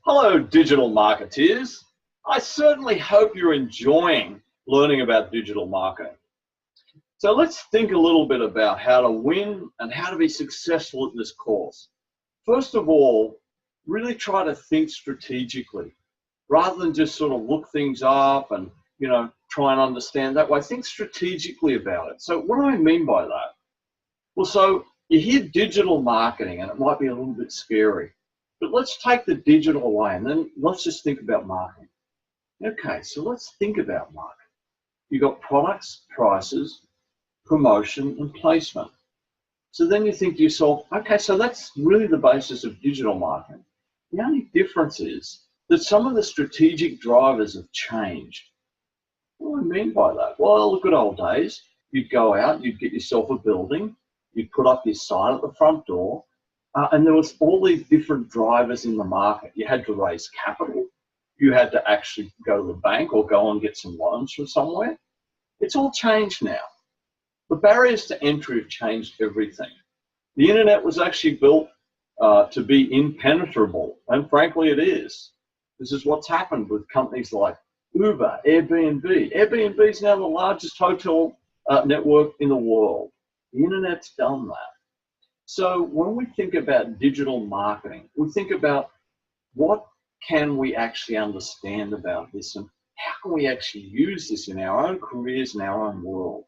Hello, digital marketeers. I certainly hope you're enjoying learning about digital marketing. So let's think a little bit about how to win and how to be successful at this course. First of all, really try to think strategically rather than just sort of look things up and, try and understand that way. Think strategically about it. So what do I mean by that? Well, so you hear digital marketing and it might be a little bit scary. But let's take the digital away and then let's just think about marketing. Okay, so let's think about marketing. You've got products, prices, promotion, and placement. So then you think to yourself, okay, so that's really the basis of digital marketing. The only difference is that some of the strategic drivers have changed. What do I mean by that? Well, look at old days. You'd go out, you'd get yourself a building, you'd put up your sign at the front door, and there was all these different drivers in the market. You had to raise capital. You had to actually go to the bank or go and get some loans from somewhere. It's all changed now. The barriers to entry have changed everything. The internet was actually built to be impenetrable, and frankly it is. This is what's happened with companies like Uber, Airbnb. Airbnb is now the largest hotel network in the world. The internet's done that. So when we think about digital marketing, we think about what can we actually understand about this and how can we actually use this in our own careers and our own world.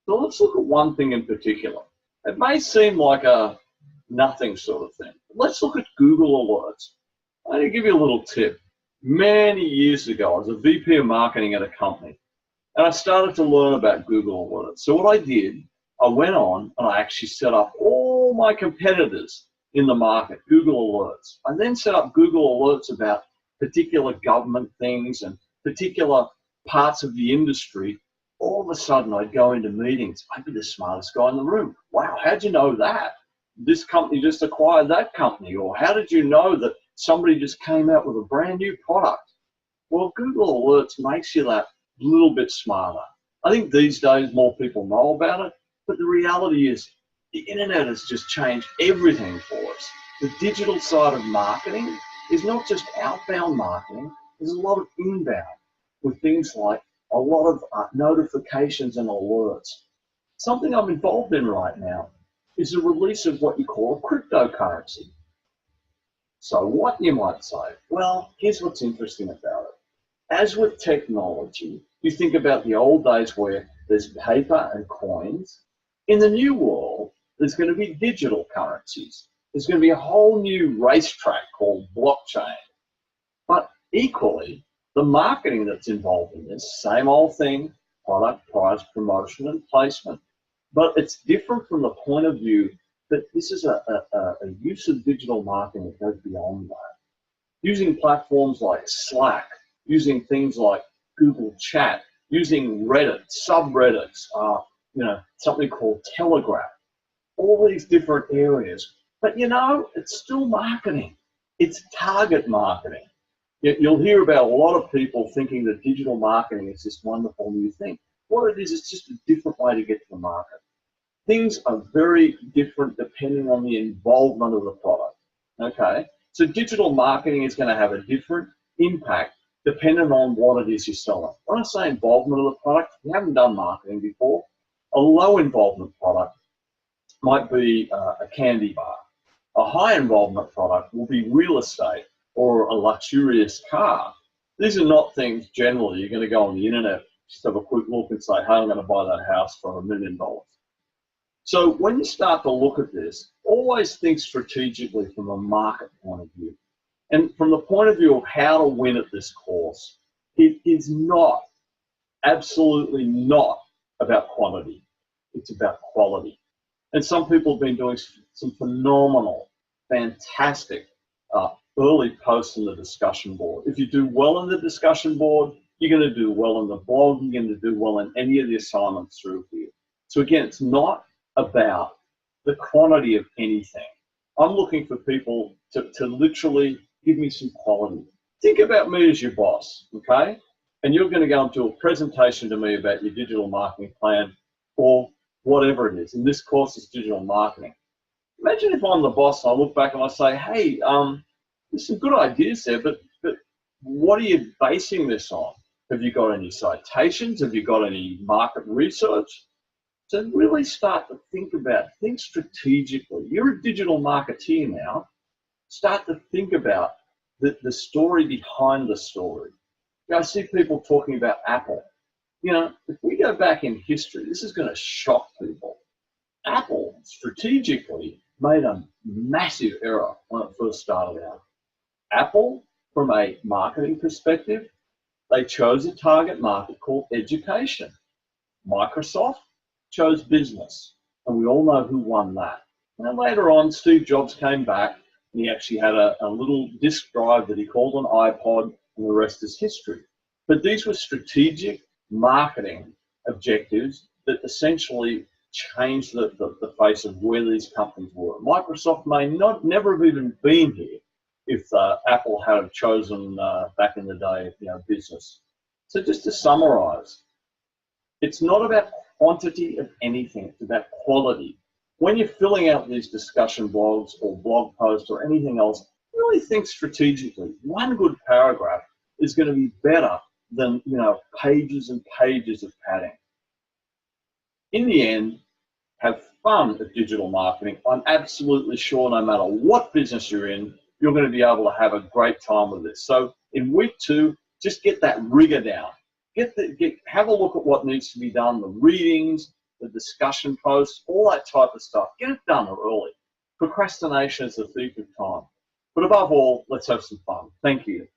So let's look at one thing in particular. It may seem like a nothing sort of thing. Let's look at Google Alerts. I'm going to give you a little tip. Many years ago, I was a VP of marketing at a company and I started to learn about Google Alerts. So what I did, I went on and I actually set up all my competitors in the market, Google Alerts. I then set up Google Alerts about particular government things and particular parts of the industry. All of a sudden, I'd go into meetings. I'd be the smartest guy in the room. Wow, how'd you know that? This company just acquired that company. Or how did you know that somebody just came out with a brand new product? Well, Google Alerts makes you that little bit smarter. I think these days more people know about it. But the reality is the internet has just changed everything for us. The digital side of marketing is not just outbound marketing. There's a lot of inbound with things like a lot of notifications and alerts. Something I'm involved in right now is the release of what you call a cryptocurrency. So what, you might say? Well, here's what's interesting about it. As with technology, you think about the old days where there's paper and coins. In the new world, there's going to be digital currencies. There's going to be a whole new racetrack called blockchain. But equally, the marketing that's involved in this, same old thing, product, price, promotion, and placement. But it's different from the point of view that this is a use of digital marketing that goes beyond that. Using platforms like Slack, using things like Google Chat, using Reddit, subreddits, something called Telegram, all these different areas. But it's still marketing. It's target marketing. You'll hear about a lot of people thinking that digital marketing is this wonderful new thing. What it is, it's just a different way to get to the market. Things are very different depending on the involvement of the product. Okay, so digital marketing is going to have a different impact depending on what it is you're selling. When I say involvement of the product, if you haven't done marketing before, a low involvement product might be a candy bar. A high involvement product will be real estate or a luxurious car. These are not things generally you're going to go on the internet, just have a quick look and say, hey, I'm going to buy that house for $1 million. So when you start to look at this, always think strategically from a market point of view. And from the point of view of how to win at this course, it is not, absolutely not about quantity. It's about quality. And some people have been doing some phenomenal, fantastic early posts in the discussion board. If you do well in the discussion board, you're going to do well in the blog, you're going to do well in any of the assignments through here. So again, it's not about the quantity of anything. I'm looking for people to literally give me some quality. Think about me as your boss, okay? And you're going to go and do a presentation to me about your digital marketing plan or whatever it is. In this course, it's digital marketing. Imagine if I'm the boss and I look back and I say, hey, there's some good ideas there, but what are you basing this on? Have you got any citations? Have you got any market research? So really start to think strategically. You're a digital marketeer now. Start to think about the story behind the story. I see people talking about Apple. If we go back in history, this is going to shock people. Apple strategically made a massive error when it first started out. Apple, from a marketing perspective, they chose a target market called education. Microsoft chose business, and we all know who won that. And later on, Steve Jobs came back, and he actually had a little disk drive that he called an iPod, and the rest is history. But these were strategic marketing objectives that essentially changed the face of where these companies were. Microsoft may never have even been here if Apple had chosen back in the day, business. So just to summarize, it's not about quantity of anything, it's about quality. When you're filling out these discussion blogs or blog posts or anything else, really think strategically. One good paragraph is going to be better than pages and pages of padding. In the end, have fun at digital marketing. I'm absolutely sure no matter what business you're in, you're going to be able to have a great time with this. So in week 2, just get that rigor down. Have a look at what needs to be done, the readings, the discussion posts, all that type of stuff. Get it done early. Procrastination is the thief of time. But above all, let's have some fun. Thank you.